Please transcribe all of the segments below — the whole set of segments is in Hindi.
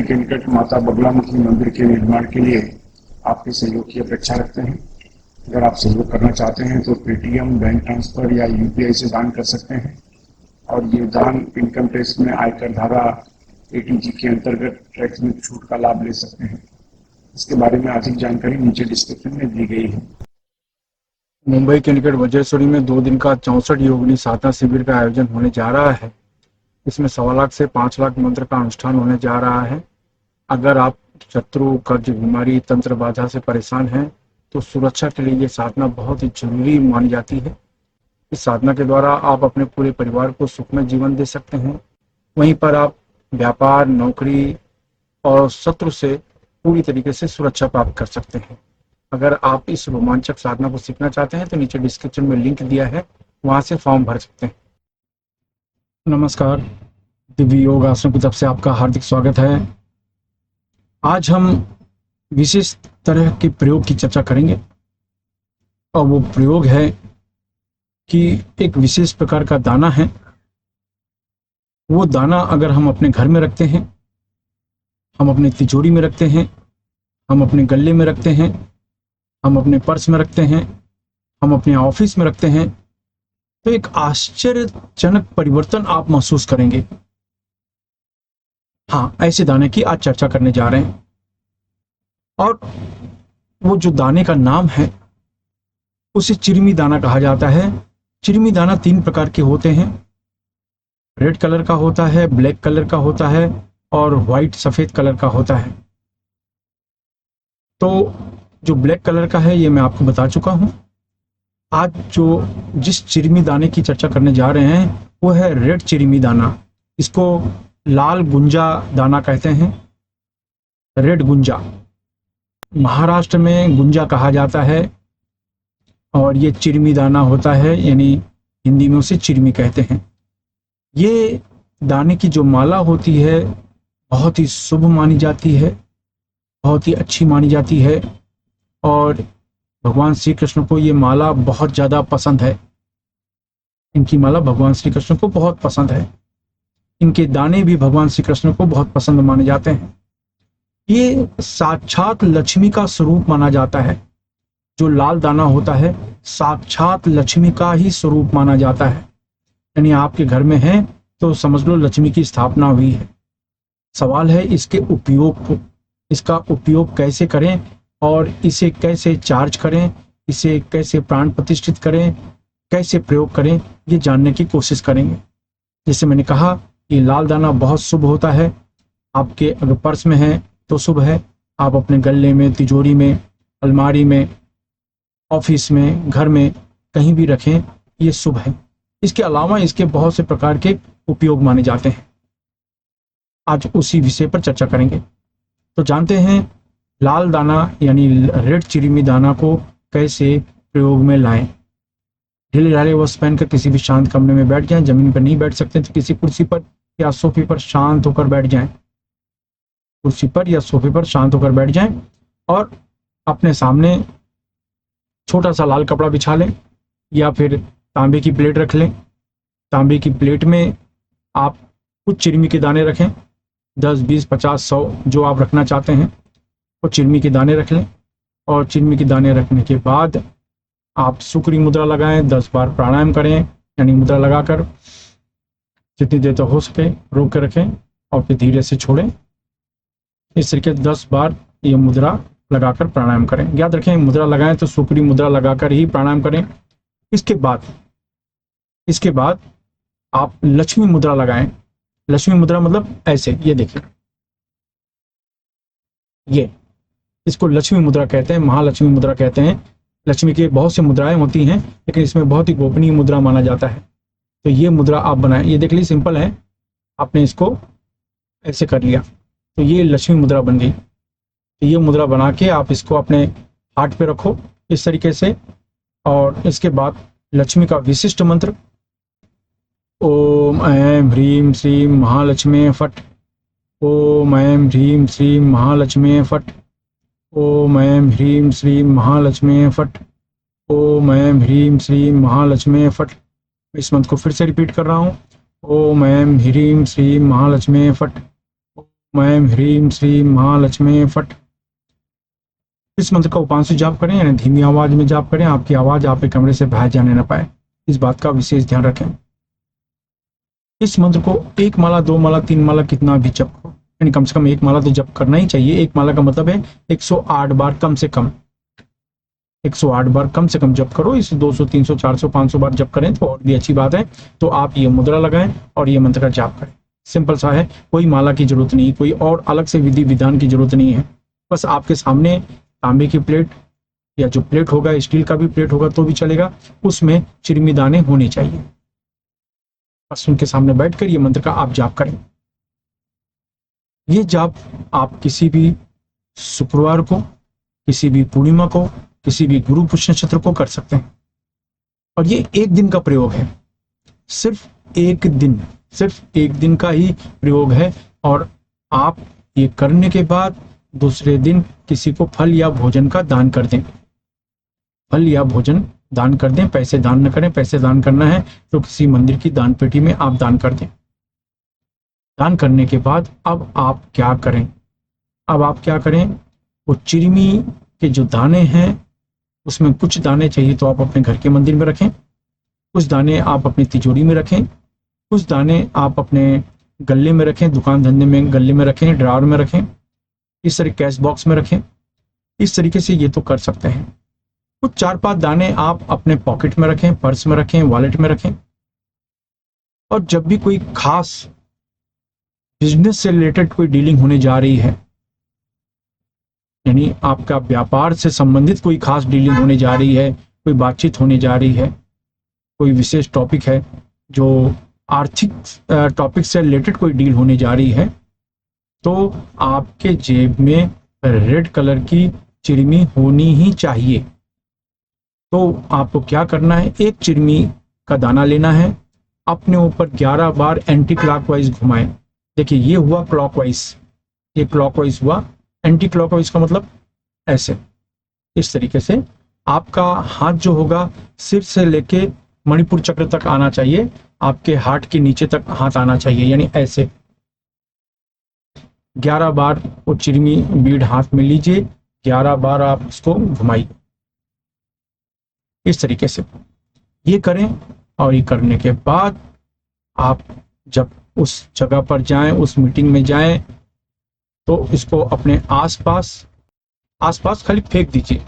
मुंबई के निकट माता बगलामुखी मंदिर के निर्माण के लिए आपके सहयोग की अपेक्षा रखते हैं। अगर आप सहयोग करना चाहते हैं तो पेटीएम, बैंक ट्रांसफर या यूपीआई से दान कर सकते हैं और ये दान इनकम टैक्स में आयकर धारा 80G के अंतर्गत टैक्स में छूट का लाभ ले सकते हैं। इसके बारे में अधिक जानकारी नीचे डिस्क्रिप्शन में दी गई है। मुंबई के निकट वज्रेश्वरी में 2 दिन का 64 योगिनी साधना शिविर का आयोजन होने जा रहा है। इसमें 1.25 लाख से 5 लाख मंत्र का अनुष्ठान होने जा रहा है। अगर आप शत्रु, कर्ज, बीमारी, तंत्र बाधा से परेशान हैं तो सुरक्षा के लिए ये साधना बहुत ही जरूरी मानी जाती है। इस साधना के द्वारा आप अपने पूरे परिवार को सुखमय जीवन दे सकते हैं। वहीं पर आप व्यापार, नौकरी और शत्रु से पूरी तरीके से सुरक्षा प्राप्त कर सकते हैं। अगर आप इस रोमांचक साधना को सीखना चाहते हैं तो नीचे डिस्क्रिप्शन में लिंक दिया है, वहां से फॉर्म भर सकते हैं। नमस्कार, दिव्य योग आश्रम की तरफ से आपका हार्दिक स्वागत है। आज हम विशेष तरह के प्रयोग की चर्चा करेंगे और वो प्रयोग है कि एक विशेष प्रकार का दाना है। वो दाना अगर हम अपने घर में रखते हैं, हम अपने तिजोरी में रखते हैं, हम अपने गले में रखते हैं, हम अपने पर्स में रखते हैं, हम अपने ऑफिस में रखते हैं, तो एक आश्चर्यजनक परिवर्तन आप महसूस करेंगे। हाँ, ऐसे दाने की आज चर्चा करने जा रहे हैं। और वो जो दाने का नाम है उसे चिरमी दाना कहा जाता है। चिरमी दाना 3 प्रकार के होते हैं। रेड कलर का होता है, ब्लैक कलर का होता है और व्हाइट सफेद कलर का होता है। तो जो ब्लैक कलर का है ये मैं आपको बता चुका हूं। आज जिस चिरमी दाने की चर्चा करने जा रहे हैं वो है रेड चिरमी दाना। इसको लाल गुंजा दाना कहते हैं, रेड गुंजा। महाराष्ट्र में गुंजा कहा जाता है और ये चिरमी दाना होता है, यानी हिंदी में उसे चिरमी कहते हैं। ये दाने की जो माला होती है बहुत ही शुभ मानी जाती है, बहुत ही अच्छी मानी जाती है और भगवान श्री कृष्ण को ये माला बहुत ज़्यादा पसंद है। इनकी माला भगवान श्री कृष्ण को बहुत पसंद है। इनके दाने भी भगवान श्री कृष्ण को बहुत पसंद माने जाते हैं। ये साक्षात लक्ष्मी का स्वरूप माना जाता है। जो लाल दाना होता है साक्षात लक्ष्मी का ही स्वरूप माना जाता है, यानी आपके घर में है तो समझ लो लक्ष्मी की स्थापना हुई है। सवाल है इसके उपयोग को, इसका उपयोग कैसे करें और इसे कैसे चार्ज करें, इसे कैसे प्राण प्रतिष्ठित करें, कैसे प्रयोग करें, ये जानने की कोशिश करेंगे। जैसे मैंने कहा, ये लाल दाना बहुत शुभ होता है। आपके अगर पर्स में है तो शुभ है, आप अपने गले में, तिजोरी में, अलमारी में, ऑफिस में, घर में कहीं भी रखें, ये शुभ है। इसके अलावा इसके बहुत से प्रकार के उपयोग माने जाते हैं। आज उसी विषय पर चर्चा करेंगे। तो जानते हैं लाल दाना यानी रेड चिरमी दाना को कैसे प्रयोग में लाएं। ढीले ढाले वस्त्र पहनकर किसी भी शांत कमरे में बैठ जाएं। जमीन पर नहीं बैठ सकते तो किसी कुर्सी पर या सोफे पर शांत होकर बैठ जाएं। कुर्सी पर या सोफे पर शांत होकर बैठ जाएं और अपने सामने छोटा सा लाल कपड़ा बिछा लें या फिर तांबे की प्लेट रख लें। तांबे की प्लेट में आप कुछ चिरमी के दाने रखें, 10, 20, 50, 100 जो आप रखना चाहते हैं वो चिरमी के दाने रख लें। और चिरमी के दाने रखने के बाद आप शुक्री मुद्रा लगाएं, 10 बार प्राणायाम करें, यानी मुद्रा लगाकर जितनी देर तक हो सके रोक के रखें और फिर धीरे से छोड़ें। इस तरीके 10 बार ये मुद्रा लगाकर प्राणायाम करें। याद रखें, मुद्रा लगाएं तो शुक्री मुद्रा लगाकर ही प्राणायाम करें। इसके बाद आप लक्ष्मी मुद्रा लगाएं। लक्ष्मी मुद्रा मतलब ऐसे, ये देखिए, ये इसको लक्ष्मी मुद्रा कहते हैं, महालक्ष्मी मुद्रा कहते हैं। लक्ष्मी की बहुत सी मुद्राएं होती हैं लेकिन इसमें बहुत ही गोपनीय मुद्रा माना जाता है। तो ये मुद्रा आप बनाएं। ये देख लीजिए, सिंपल है, आपने इसको ऐसे कर लिया तो ये लक्ष्मी मुद्रा बन गई। तो ये मुद्रा बना के आप इसको अपने हाथ पे रखो इस तरीके से। और इसके बाद लक्ष्मी का विशिष्ट मंत्र, ओम ऐं ह्रीं श्रीं महालक्ष्मी फट, ओम ऐं ह्रीं श्रीं महालक्ष्मी फट, ओम ऐं ह्रीं श्रीं महालक्ष्मी फट, ओम ऐं ह्रीं श्रीं महालक्ष्मी फट। इस मंत्र को फिर से रिपीट कर रहा हूँ, ओम ऐं ह्रीं श्रीं महालक्ष्मी फट, ऐं ह्रीं श्रीं महालक्ष्मी फट। इस मंत्र का उपांशु जाप करें, यानी धीमी आवाज में जाप करें। आपकी आवाज आपके कमरे से बाहर जाने न पाए, इस बात का विशेष ध्यान रखें। इस मंत्र को 1 माला, 2 माला, 3 माला कितना भी जप करो, यानी कम से कम 1 माला तो जप करना ही चाहिए। 1 माला का मतलब है 108 बार कम से कम, 108 बार कम से कम जप करो। इस 200, 300, 400, 500 बार जप करें तो और भी अच्छी बात है। तो आप ये मुद्रा लगाएं और ये मंत्र का जाप करें। सिंपल सा है, कोई माला की जरूरत नहीं, कोई और अलग से विधि विधान की जरूरत नहीं है। बस आपके सामने तांबे की प्लेट या जो प्लेट होगा, स्टील का भी प्लेट होगा तो भी चलेगा, उसमें चिरमी दाने होने चाहिए। बस उनके सामने बैठकर ये मंत्र का आप जाप करें। ये जाप आप किसी भी शुक्रवार को, किसी भी पूर्णिमा को, किसी भी गुरु पुष्य नक्षत्र को कर सकते हैं। और ये 1 दिन का प्रयोग है, सिर्फ 1 दिन, सिर्फ 1 दिन का ही प्रयोग है। और आप ये करने के बाद दूसरे दिन किसी को फल या भोजन का दान कर दें। फल या भोजन दान कर दें, पैसे दान न करें। पैसे दान करना है तो किसी मंदिर की दान पेटी में आप दान कर दें। दान करने के बाद अब आप क्या करें, अब आप क्या करें, वो चिरमी के जो दाने हैं उसमें कुछ दाने चाहिए तो आप अपने घर के मंदिर में रखें, कुछ दाने आप अपनी तिजोरी में रखें, कुछ दाने आप अपने गले में रखें, दुकान धंधे में गले में रखें, ड्रावर में रखें, इस तरह कैश बॉक्स में रखें। इस तरीके से ये तो कर सकते हैं। कुछ 4-5 दाने आप अपने पॉकेट में रखें, पर्स में रखें, वॉलेट में रखें। और जब भी कोई खास बिजनेस से रिलेटेड कोई डीलिंग होने जा रही है, यानी आपका व्यापार से संबंधित कोई खास डीलिंग होने जा रही है, कोई बातचीत होने जा रही है, कोई विशेष टॉपिक है, जो आर्थिक टॉपिक से रिलेटेड कोई डील होने जा रही है, तो आपके जेब में रेड कलर की चिरमी होनी ही चाहिए। तो आपको क्या करना है, एक चिरमी का दाना लेना है, अपने ऊपर 11 बार एंटी क्लॉकवाइज घुमाएं। देखिए ये हुआ क्लॉकवाइज, ये क्लॉकवाइज हुआ। एंटी क्लॉकवाइज का मतलब ऐसे, इस तरीके से आपका हाथ जो होगा सिर से लेके मणिपुर चक्र तक आना चाहिए, आपके हार्ट के नीचे तक हाथ आना चाहिए, यानी ऐसे 11 बार वो चिरमी बीड हाथ में लीजिए, 11 बार आप उसको घुमाइए इस तरीके से। ये करें और ये करने के बाद आप जब उस जगह पर जाएं, उस मीटिंग में जाएं, तो इसको अपने आसपास खाली फेंक दीजिए।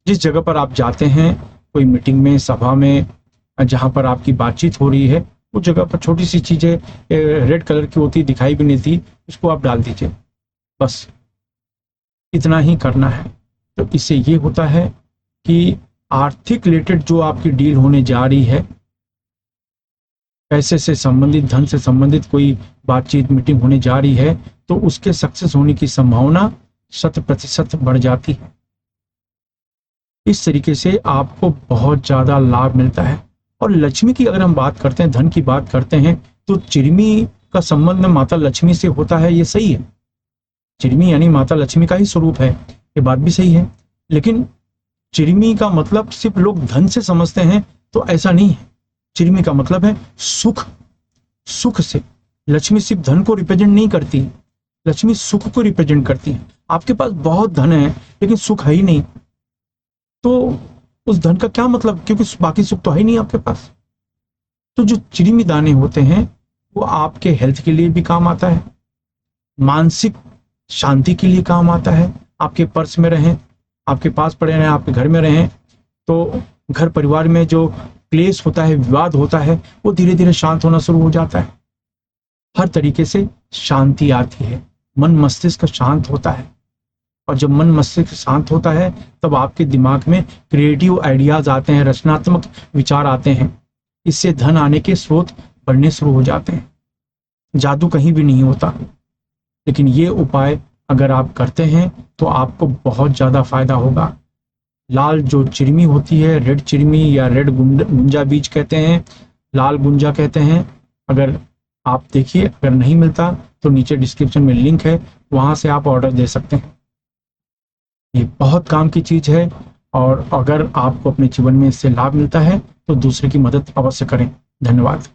जिस जगह पर आप जाते हैं, कोई मीटिंग में, सभा में, जहां पर आपकी बातचीत हो रही है, उस जगह पर छोटी सी चीजें रेड कलर की होती, दिखाई भी नहीं थी, उसको आप डाल दीजिए। बस इतना ही करना है। तो इससे ये होता है कि आर्थिक रिलेटेड जो आपकी डील होने जा रही है, पैसे से संबंधित, धन से संबंधित कोई बातचीत, मीटिंग होने जा रही है, तो उसके सक्सेस होने की संभावना 100% बढ़ जाती है। इस तरीके से आपको बहुत ज्यादा लाभ मिलता है। और लक्ष्मी की अगर हम बात करते हैं, धन की बात करते हैं, तो चिरमी का संबंध माता लक्ष्मी से होता है, ये सही है। चिरमी यानी माता लक्ष्मी का ही स्वरूप है, ये बात भी सही है। लेकिन चिरमी का मतलब सिर्फ लोग धन से समझते हैं, तो ऐसा नहीं है। चिरमी का मतलब है सुख, सुख से। लक्ष्मी सिर्फ धन को रिप्रेजेंट नहीं करती, लक्ष्मी सुख को रिप्रेजेंट करती है। आपके पास बहुत धन है लेकिन सुख है ही नहीं, तो उस धन का क्या मतलब, क्योंकि बाकी सुख तो है ही नहीं आपके पास। तो जो चिरमी दाने होते हैं वो आपके हेल्थ के लिए भी काम आता है, मानसिक शांति के लिए काम आता है। आपके पर्स में रहें, आपके पास पड़े रहें, आपके घर में रहें, तो घर परिवार में जो क्लेश होता है, विवाद होता है, वो धीरे धीरे शांत होना शुरू हो जाता है। हर तरीके से शांति आती है, मन मस्तिष्क शांत होता है। और जब मन मस्तिष्क शांत होता है तब आपके दिमाग में क्रिएटिव आइडियाज आते हैं, रचनात्मक विचार आते हैं। इससे धन आने के स्रोत बढ़ने शुरू हो जाते हैं। जादू कहीं भी नहीं होता, लेकिन ये उपाय अगर आप करते हैं तो आपको बहुत ज्यादा फायदा होगा। लाल जो चिरमी होती है, रेड चिरमी या रेड गुंजा बीज कहते हैं, लाल गुंजा कहते हैं, अगर आप देखिए, अगर नहीं मिलता तो नीचे डिस्क्रिप्शन में लिंक है, वहां से आप ऑर्डर दे सकते हैं। ये बहुत काम की चीज है, और अगर आपको अपने जीवन में इससे लाभ मिलता है तो दूसरे की मदद अवश्य करें। धन्यवाद।